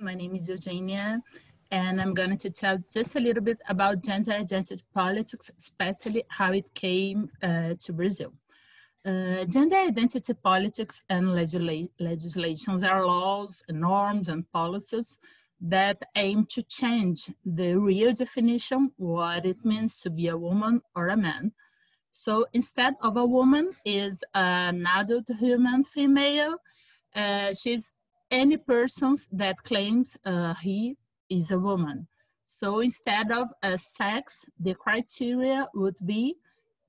My name is Eugênia, and I'm going to tell just a little bit about gender identity politics, especially how it came to Brazil. Gender identity politics and legislations are laws, norms, and policies that aim to change the real definition, what it means to be a woman or a man. So instead of a woman is an adult human female, she's any person that claims he is a woman. So instead of a sex, the criteria would be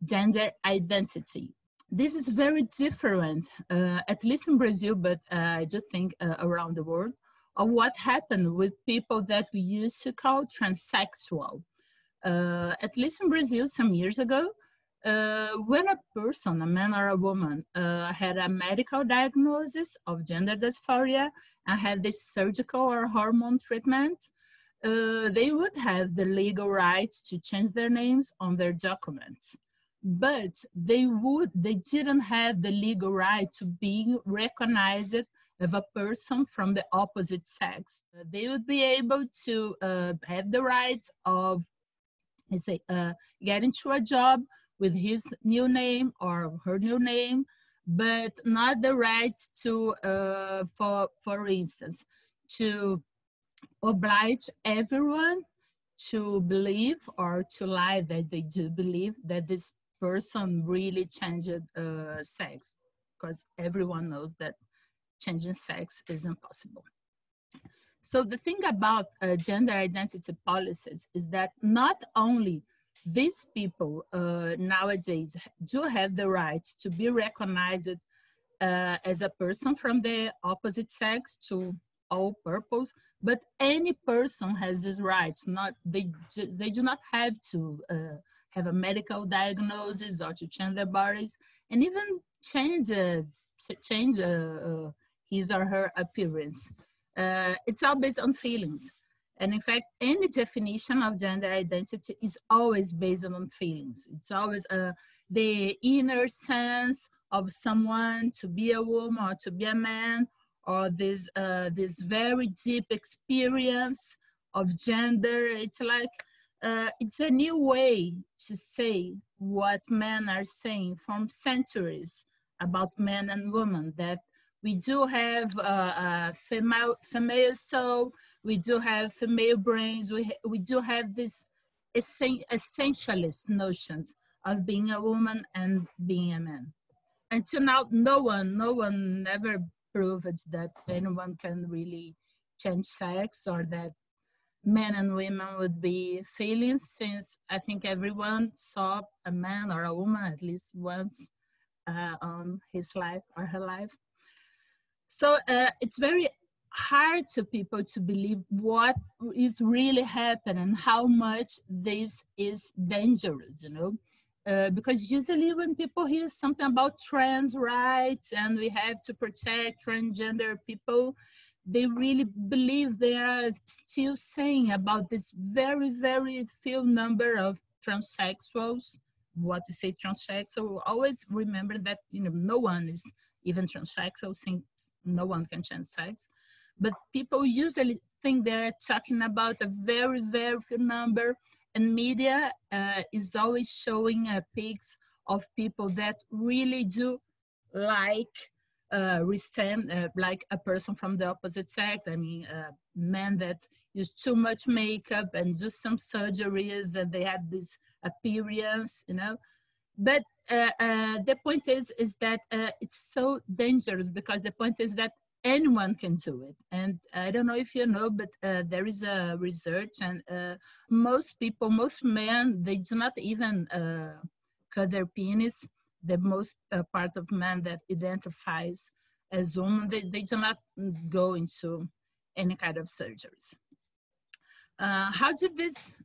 gender identity. This is very different, at least in Brazil, but I do think around the world, of what happened with people that we used to call transsexual. At least in Brazil some years ago, when a person, a man or a woman, had a medical diagnosis of gender dysphoria and had this surgical or hormone treatment, they would have the legal rights to change their names on their documents. But they didn't have the legal right to be recognized as a person from the opposite sex. They would be able to have the right of, let's say, get into a job with his new name or her new name, but not the right to, for instance, to oblige everyone to believe or to lie that they do believe that this person really changed sex, because everyone knows that changing sex is impossible. So the thing about gender identity policies is that not only these people nowadays do have the right to be recognized as a person from the opposite sex to all purpose, but any person has these rights. They do not have to have a medical diagnosis or to change their bodies, and even change his or her appearance. It's all based on feelings. And in fact, any definition of gender identity is always based on feelings. It's always the inner sense of someone to be a woman or to be a man, or this very deep experience of gender. It's like, it's a new way to say what men are saying from centuries about men and women, that we do have a female soul, we do have female brains, we do have these essentialist notions of being a woman and being a man. Until now, no one ever proved that anyone can really change sex, or that men and women would be feelings, since I think everyone saw a man or a woman at least once on his life or her life. So it's very hard to people to believe what is really happening, how much this is dangerous, you know? Because usually when people hear something about trans rights and we have to protect transgender people, they really believe they are still saying about this very, very few number of transsexuals. What you say transsexual, always remember that, you know, no one is even transsexual, since no one can change sex. But people usually think they're talking about a very, very few number, and media is always showing pics of people that really do like like a person from the opposite sex. I mean, men that use too much makeup and do some surgeries, and they have this appearance, you know. But the point is that it's so dangerous, because the point is that anyone can do it. And I don't know if you know, but there is a research, and most men, they do not even cut their penis. The most part of men that identifies as women, they do not go into any kind of surgeries. How did this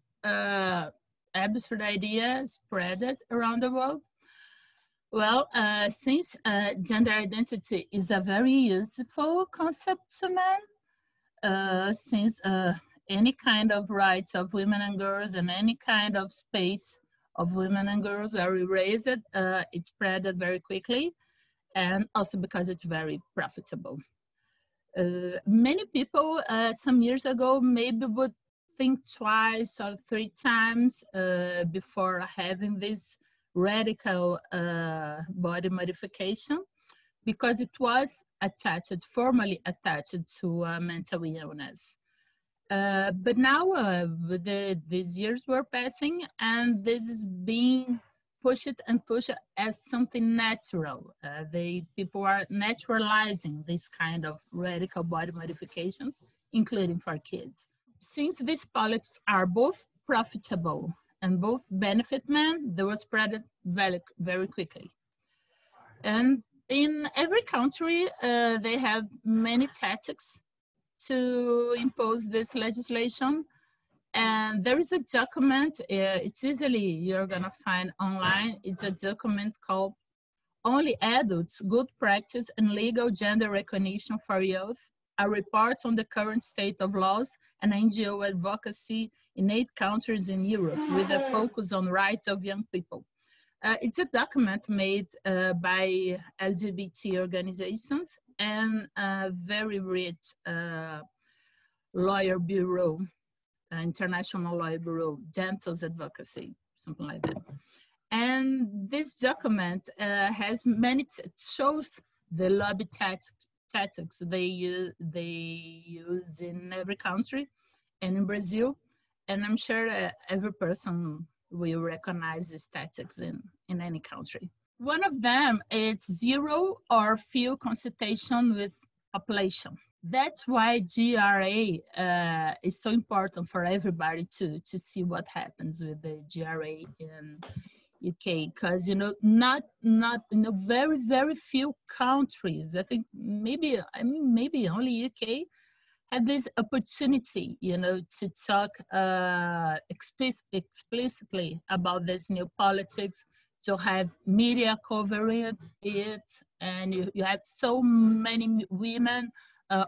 absurd idea spread around the world? Well, since gender identity is a very useful concept to men, since any kind of rights of women and girls and any kind of space of women and girls are erased, it spread very quickly, and also because it's very profitable. Many people some years ago maybe would think twice or three times before having this radical body modification, because it was attached, formally attached to mental illness. But now these years were passing, and this is being pushed and pushed as something natural. People are naturalizing this kind of radical body modifications, including for kids. Since these politics are both profitable and both benefit men, they were spread very, very quickly. And in every country, they have many tactics to impose this legislation. And there is a document, it's easily, you're gonna find online. It's a document called Only Adults, Good Practice and Legal Gender Recognition for Youth, a report on the current state of laws and NGO advocacy in 8 countries in Europe with a focus on rights of young people. It's a document made by LGBT organizations and a very rich lawyer bureau, international lawyer bureau, Gentles Advocacy, something like that. And this document has many, shows the lobby tactics they use in every country and in Brazil. And I'm sure every person will recognize these tactics in any country. One of them is zero or few consultation with population. That's why GRA is so important for everybody to see what happens with the GRA in UK, because not very, very few countries, I think maybe only UK had this opportunity, to talk explicitly about this new politics, to have media covering it, and you have so many women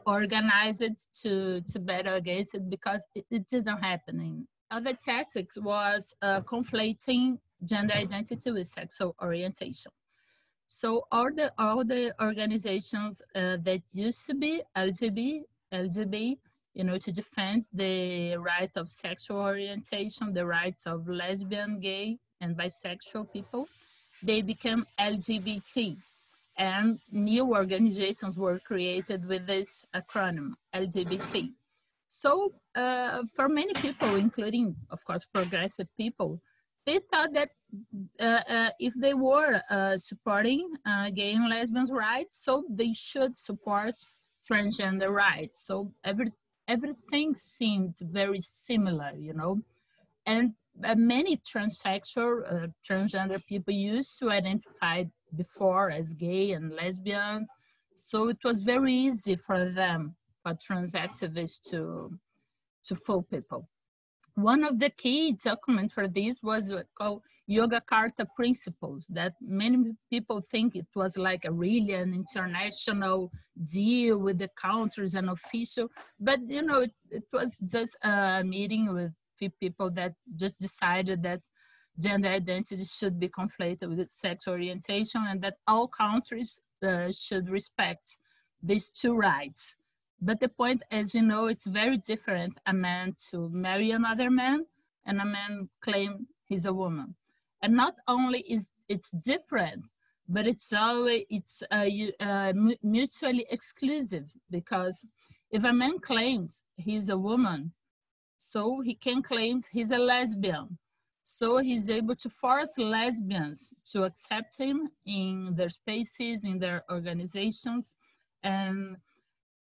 organized to battle against it, because it didn't happen. Other tactics was conflating gender identity with sexual orientation. So all the organizations that used to be LGBT, to defend the right of sexual orientation, the rights of lesbian, gay, and bisexual people, they became LGBT. And new organizations were created with this acronym, LGBT. So for many people, including, of course, progressive people, they thought that if they were supporting gay and lesbians' rights, so they should support transgender rights. So everything seemed very similar, And many transsexual, transgender people used to identify before as gay and lesbians. So it was very easy for them, for trans activists, to fool people. One of the key documents for this was what's called Yogacarter principles, that many people think it was like an international deal with the countries and official, but it was just a meeting with few people that just decided that gender identity should be conflated with sex orientation, and that all countries should respect these two rights. But the point, as we know, it's very different, a man to marry another man and a man claim he's a woman. And not only is it's different, but it's mutually exclusive, because if a man claims he's a woman, so he can claim he's a lesbian. So he's able to force lesbians to accept him in their spaces, in their organizations. And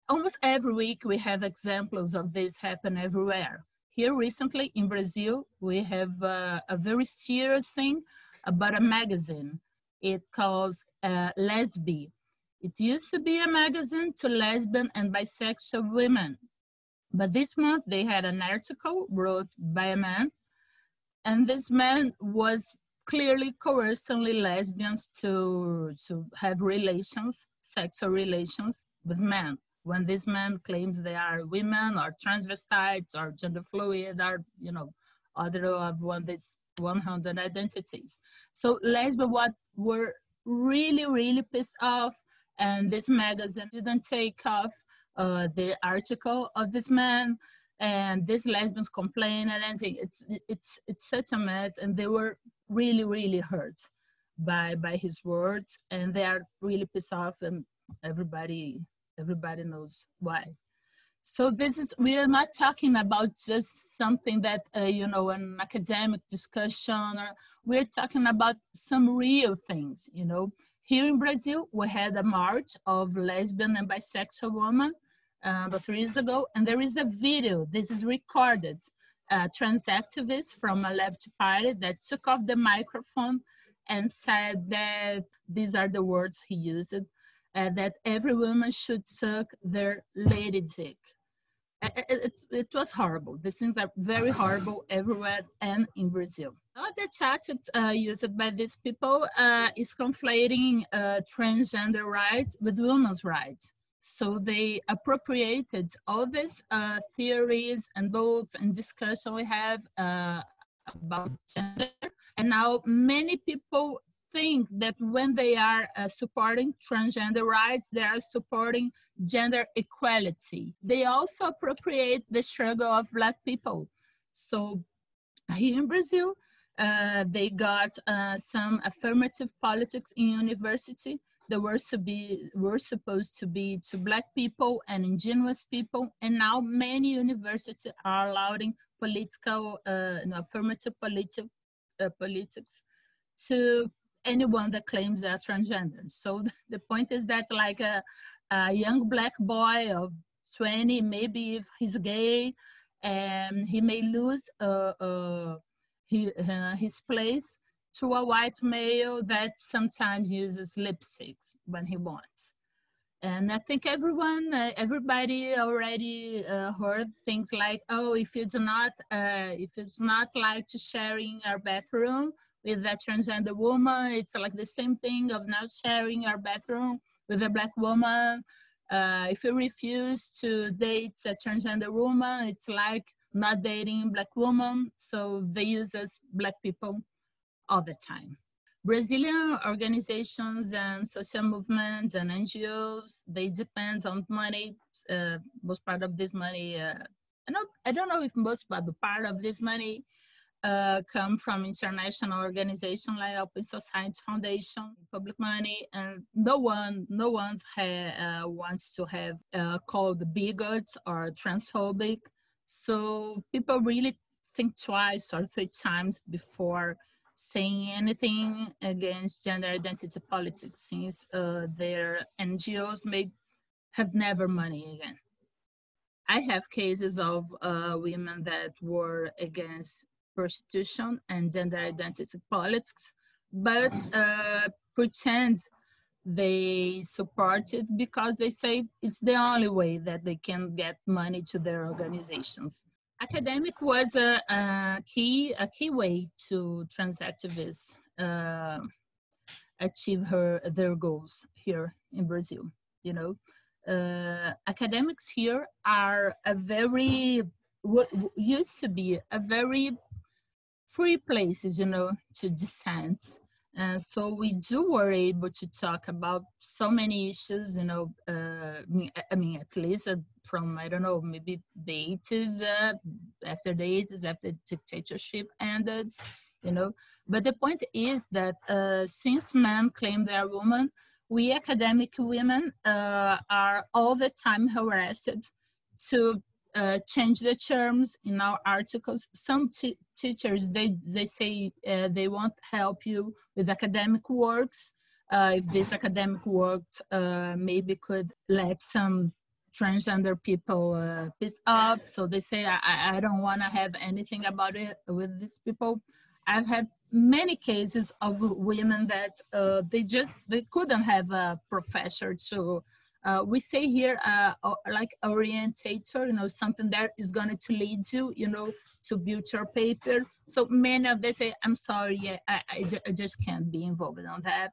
almost every week we have examples of this happen everywhere. Here recently in Brazil, we have a very serious thing about a magazine. It calls Lesbi. It used to be a magazine to lesbian and bisexual women. But this month they had an article wrote by a man, and this man was clearly coercing lesbians to have relations, sexual relations with men, when this man claims they are women or transvestites or gender fluid or, other of these 100 identities. So lesbians were really, really pissed off, and this magazine didn't take off the article of this man, and these lesbians complain and everything. It's such a mess, and they were really, really hurt by his words, and they are really pissed off, and everybody knows why. So we are not talking about just something that, an academic discussion, or we're talking about some real things, Here in Brazil, we had a march of lesbian and bisexual women about 3 years ago, and there is a video, this is recorded, a trans activist from a left party that took off the microphone and said that these are the words he used, that every woman should suck their lady dick. It was horrible. These things are very horrible everywhere and in Brazil. Another tactic used by these people is conflating transgender rights with women's rights. So they appropriated all these theories and books and discussion we have about gender. And now many people think that when they are supporting transgender rights, they are supporting gender equality. They also appropriate the struggle of Black people. So here in Brazil, they got some affirmative politics in university that were supposed to be to Black people and indigenous people, and now many universities are allowing political, affirmative politics to anyone that claims they're transgender. So the point is that like a young Black boy of 20, maybe if he's gay, and he may lose his place to a white male that sometimes uses lipsticks when he wants. And I think everybody already heard things like, oh, if it's not like to sharing our bathroom with a transgender woman, it's like the same thing of not sharing our bathroom with a Black woman. If you refuse to date a transgender woman, it's like not dating Black woman. So they use us Black people all the time. Brazilian organizations and social movements and NGOs, they depend on money. Most part of this money, I don't know if most, but part of this money come from international organizations like Open Society Foundation, public money, and no one wants to have called bigots or transphobic. So people really think twice or 3 times before saying anything against gender identity politics, since their NGOs may have never money again. I have cases of women that were against prostitution and gender identity politics, but pretend they support it because they say it's the only way that they can get money to their organizations. Academic was a key way to trans activists achieve their goals here in Brazil. Academics here are what used to be a very free places, to dissent. So we were able to talk about so many issues, at least from, I don't know, maybe the 80s, after the 80s, after dictatorship ended, But the point is that since men claim they are women, we academic women are all the time harassed to change the terms in our articles. Some teachers, they say they won't help you with academic works. If this academic work maybe could let some transgender people pissed off. So they say, I don't want to have anything about it with these people. I've had many cases of women that they couldn't have a professor to we say here, like orientator, something that is going to lead you, to build your paper. So many of them say, I'm sorry, I just can't be involved on that.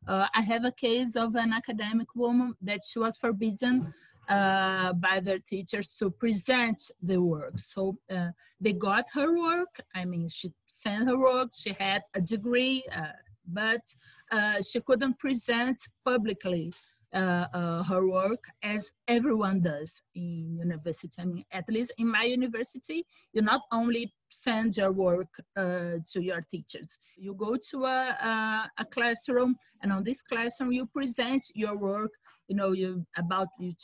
I have a case of an academic woman that she was forbidden by their teachers to present the work. So they got her work. I mean, she sent her work. She had a degree, but she couldn't present publicly her work as everyone does in university. I mean, at least in my university, you not only send your work to your teachers, you go to a classroom, and on this classroom you present your work. You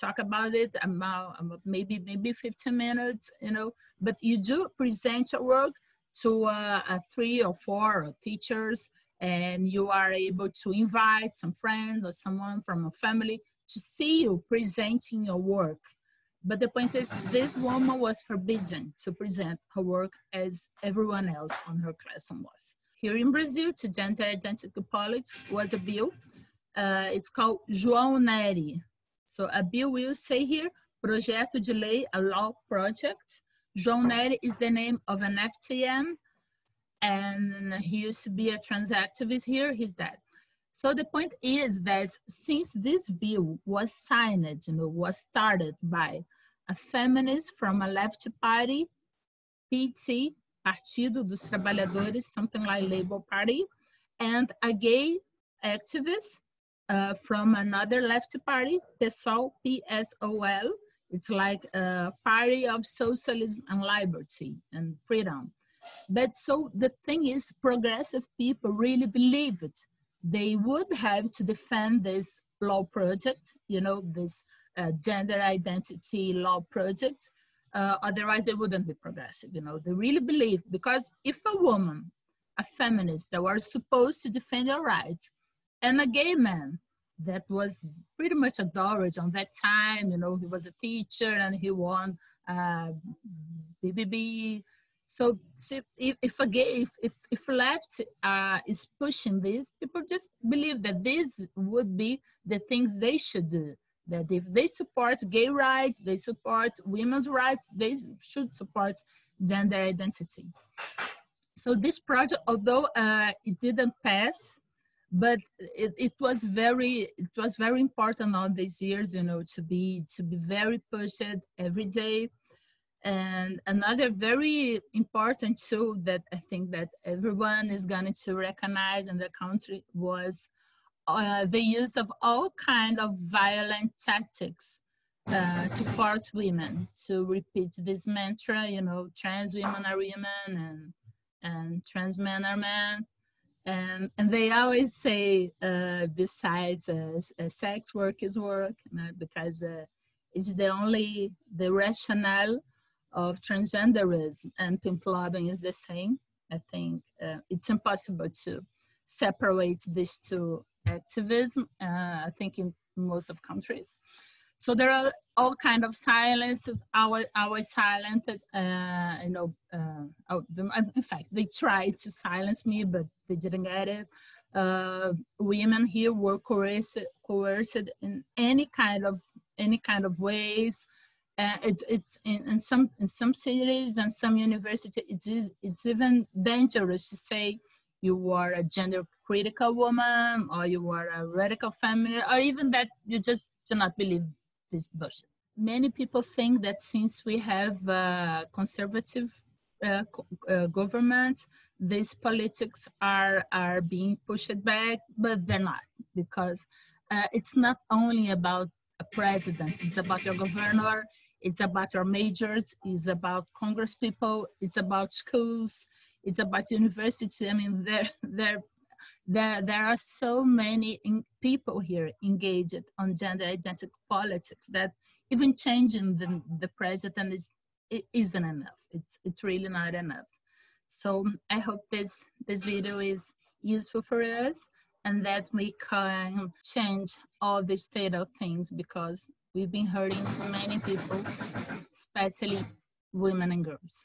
talk about it about maybe 15 minutes, but you do present your work to 3 or 4 teachers, and you are able to invite some friends or someone from a family to see you presenting your work. But the point is, this woman was forbidden to present her work as everyone else on her classroom was. Here in Brazil, to gender identity politics was a bill. It's called João Nery. So a bill will say here, Projeto de Lei, a law project. João Nery is the name of an FTM, and he used to be a trans activist here. He's dead. So the point is that since this bill was signed, was started by a feminist from a left party, PT, Partido dos Trabalhadores, something like Labour Party, and a gay activist from another left party, PSOL, PSOL. It's like a party of socialism and liberty and freedom. But so the thing is, progressive people really believe it. They would have to defend this law project, this gender identity law project. Otherwise, they wouldn't be progressive. They really believe, because if a woman, a feminist that was supposed to defend your rights, and a gay man that was pretty much adored on that time, he was a teacher and he won BBB. So if left is pushing this, people just believe that this would be the things they should do. That if they support gay rights, they support women's rights, they should support gender identity. So this project, although it didn't pass, but it was very important all these years, to be very pushed every day. And another very important tool that I think that everyone is going to recognize in the country was the use of all kinds of violent tactics to force women to repeat this mantra, trans women are women and trans men are men. And they always say, besides sex work is work, because it's the rationale of transgenderism and pimp lobbying is the same. I think it's impossible to separate these two activism, I think in most of countries. So there are all kinds of silences. I was silenced. In fact, they tried to silence me, but they didn't get it. Women here were coerced in any kind of ways. It's in some cities and some universities. It's even dangerous to say you are a gender critical woman, or you are a radical feminist, or even that you just do not believe this bullshit. Many people think that since we have conservative governments, these politics are being pushed back, but they're not, because it's not only about a president, it's about your governor, it's about your majors, it's about Congress people, it's about schools, it's about university. I mean, there are so many people here engaged on gender identity politics that even changing the president isn't enough. It's really not enough. So I hope this video is useful for us, and that we can change all the state of things, because we've been hurting many people, especially women and girls.